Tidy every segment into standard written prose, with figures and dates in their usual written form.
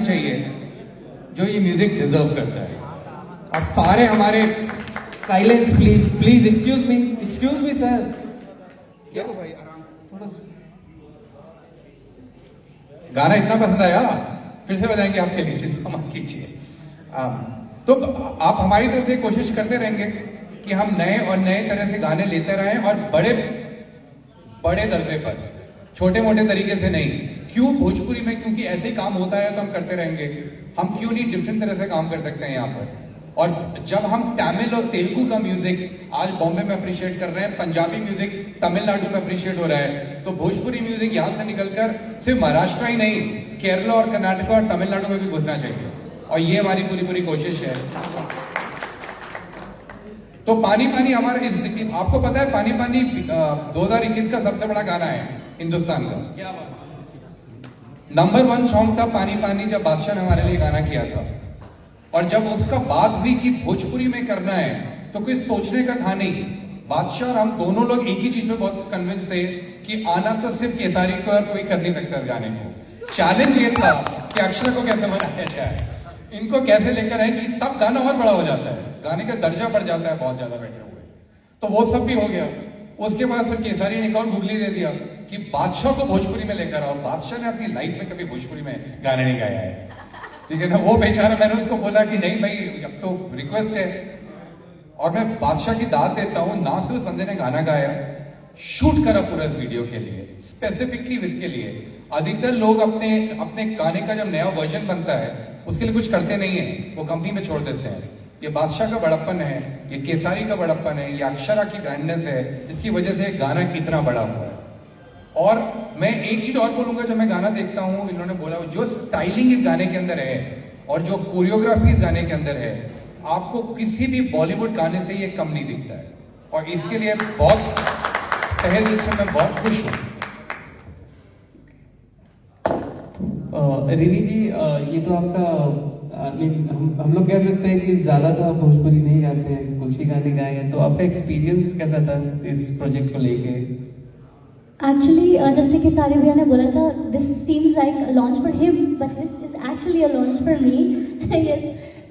चाहिए जो ये म्यूजिक डिजर्व करता है। और सारे हमारे silence please please, excuse me sir, क्या भाई आराम थोड़ा। गाना इतना पसंद आया, फिर से बताएंगे आपके लिए, चिंता मत कीजिए। तो आप हमारी तरफ से कोशिश करते रहेंगे कि हम नए और नए तरह से गाने लेते रहें, और बड़े बड़े दर्जे पर, छोटे मोटे तरीके से नहीं। क्यों भोजपुरी में, क्योंकि ऐसे ही काम होता है तो हम करते रहेंगे। हम क्यों नहीं डिफरेंट तरह से काम कर सकते हैं यहाँ पर। और जब हम तमिल और तेलुगु का म्यूजिक आज बॉम्बे में अप्रिशिएट कर रहे हैं, पंजाबी म्यूजिक तमिलनाडु में अप्रिशिएट हो रहा है, तो भोजपुरी म्यूजिक यहां से निकलकर सिर्फ महाराष्ट्र ही नहीं, केरला और कर्नाटक और तमिलनाडु में भी घुसना चाहिए। और ये हमारी पूरी कोशिश है। तो पानी पानी हमारा आपको पता है, पानी पानी 2021 का सबसे बड़ा गाना है हिंदुस्तान का। क्या बात। नंबर 1 सॉन्ग था पानी पानी, जब बादशाह ने हमारे लिए गाना किया था। और जब उसका बात हुई कि भोजपुरी में करना है, तो कोई सोचने का था नहीं। बादशाह और हम दोनों लोग एक ही चीज में बहुत कन्विंस थे कि आना तो सिर्फ केसारी को, और कोई कर नहीं सकता इस गाने को। चैलेंज ये था कि अक्षरा को कैसे बनाया जाए, इनको कैसे लेकर आए कि तब गाना और बड़ा हो जाता है, गाने का दर्जा बढ़ जाता है बहुत ज्यादा बैठे हुए। तो वो सब भी हो गया। उसके बाद फिर केसारी ने एक और गुगली दे दिया कि बादशाह को भोजपुरी में लेकर आओ। बादशाह ने अपनी लाइफ में कभी भोजपुरी में गाने नहीं गाया है, ठीक है ना। वो बेचारा, मैंने उसको बोला कि नहीं भाई, अब तो रिक्वेस्ट है। और मैं बादशाह की दाद देता हूं, ना सिर्फ बंदे ने गाना गाया, शूट करा पूरा वीडियो के लिए, स्पेसिफिकली इसके लिए। अधिकतर लोग अपने गाने का जब नया वर्जन बनता है उसके लिए कुछ करते नहीं है, वो कंपनी में छोड़ देते हैं। ये बादशाह का बड़प्पन है, ये केसारी का बड़प्पन है, ये अक्षरा की ग्रैंडनेस है, जिसकी वजह से गाना इतना बड़ा हुआ है। और मैं एक चीज और बोलूंगा, जब मैं गाना देखता हूं, इन्होंने बोला जो स्टाइलिंग इस गाने के अंदर है और जो कोरियोग्राफी इस गाने के अंदर है, आपको किसी भी बॉलीवुड गाने से ये कम नहीं दिखता है। और इसके लिए बहुत तहे दिल से मैं बहुत खुश हूं। रिनी जी, ये तो आपका हम लोग कह सकते हैं कि ज्यादा तो आप भोजपुरी नहीं गाते हैं, कुछ ही गाने गाए हैं। तो आपका एक्सपीरियंस कैसा था इस प्रोजेक्ट को लेके? एक्चुअली जैसे कि सारे भैया ने बोला था, this seems like a launch for him, but this is actually a launch for me. Yes,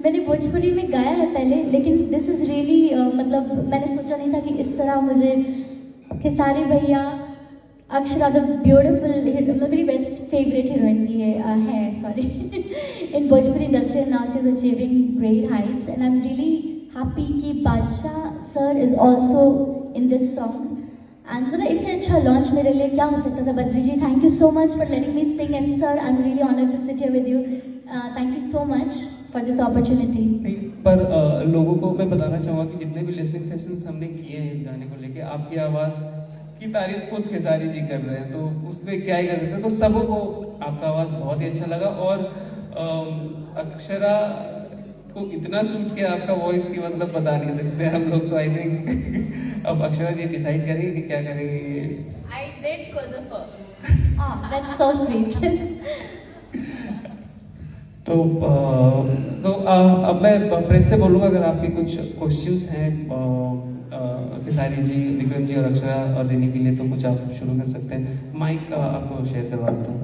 मैंने भोजपुरी में गाया है पहले, लेकिन दिस इज रियली मतलब मैंने सोचा नहीं था कि इस तरह मुझे खेसारी भैया, अक्षरा द ब्यूटिफुल, मतलब मेरी बेस्ट फेवरेट हीरोइन भी है sorry in Bhojpuri industry, now she is achieving great Heights, and I am really happy कि बादशाह sir is also in this song. And मतलब इससे अच्छा लॉन्च मेरे लिए क्या हो सकता था। Badri ji, thank you so much for letting me sing, and sir I am really honoured to sit here with you. Thank you so much for this opportunity. पर लोगों को मैं बताना चाहूँगा कि जितने भी लिसनिंग सेशंस हमने किए हैं इस गाने को लेके, आपकी आवाज़ की तारीफ खुद खेसारी जी कर रहे हैं, तो उसमें क्या ही कर सकते हैं। तो सबों को आपका आवाज़ बहुत ही अच्छा लगा। और अक्षरा को इतना सूट किया आपका वॉइस की मतलब बता नहीं सकते हम लोग। तो आई थिंक अब अक्षरा जी डिसाइड करेंगे कि क्या करेंगे। I did because of her. Ah, that's so sweet. तो अब मैं प्रेस से बोलूँगा, अगर आपके कुछ क्वेश्चंस हैं खेसारी जी, विक्रम जी और अक्षरा और रिनी के लिए, तो कुछ आप शुरू कर सकते हैं। माइक आपको शेयर करवा देता हूँ।